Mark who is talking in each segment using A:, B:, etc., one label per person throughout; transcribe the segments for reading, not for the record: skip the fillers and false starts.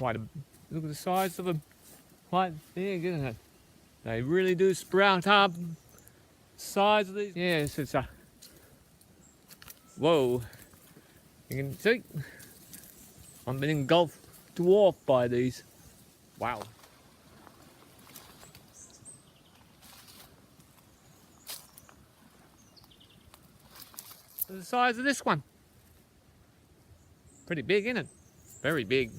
A: look at the size of them. Quite big, isn't it? They really do sprout up. Size of these. Yes, it's a. Whoa. You can see. I'm being engulfed, dwarfed by these. Wow. The size of this one. Pretty big, isn't it? Very big.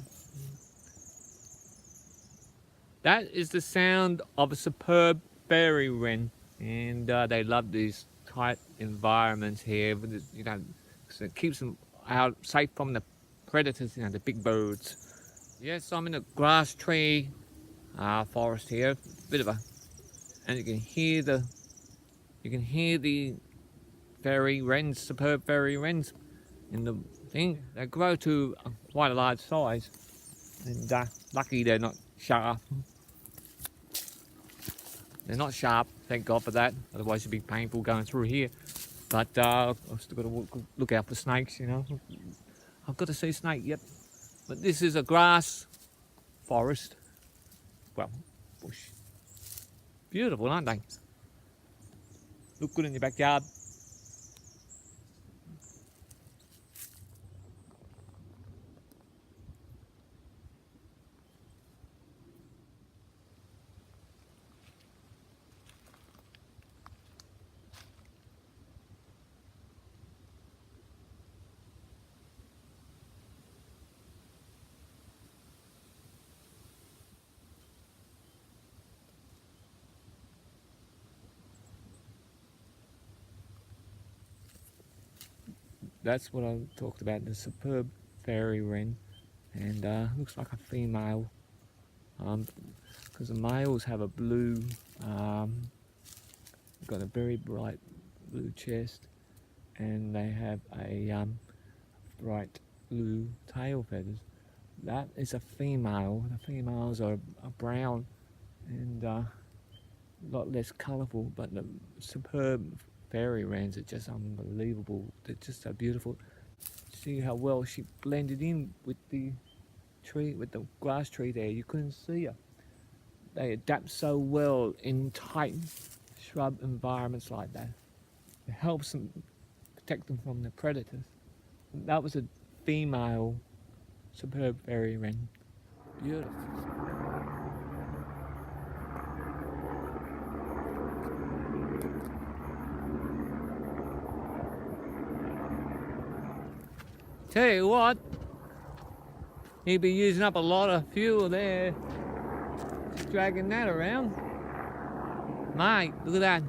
A: That is the sound of a superb fairy wren, and they love these tight environments here. You know, so it keeps them out safe from the predators, you know, the big birds. Yes, I'm in a grass tree forest here. Bit of a, and you can hear the fairy wrens, superb fairy wrens in the thing. They grow to quite a large size, and lucky they're not sharp. They're not sharp, thank God for that. Otherwise it'd be painful going through here. But I've still got to look out for snakes, you know. I've got to see a snake, yep. But this is a grass forest. Well, bush. Beautiful, aren't they? Look good in your backyard. That's what I talked about, the superb fairy wren, and looks like a female, because the males have a blue, got a very bright blue chest, and they have a bright blue tail feathers. That is a female. The females are brown and a lot less colourful, but the superb fairy wrens are just unbelievable. They're just so beautiful. See how well she blended in with the tree, with the grass tree there. You couldn't see her. They adapt so well in tight shrub environments like that. It helps them protect them from the predators. That was a female superb fairy wren. Beautiful. Tell you what, he'd be using up a lot of fuel there, just dragging that around. Mate, look at that.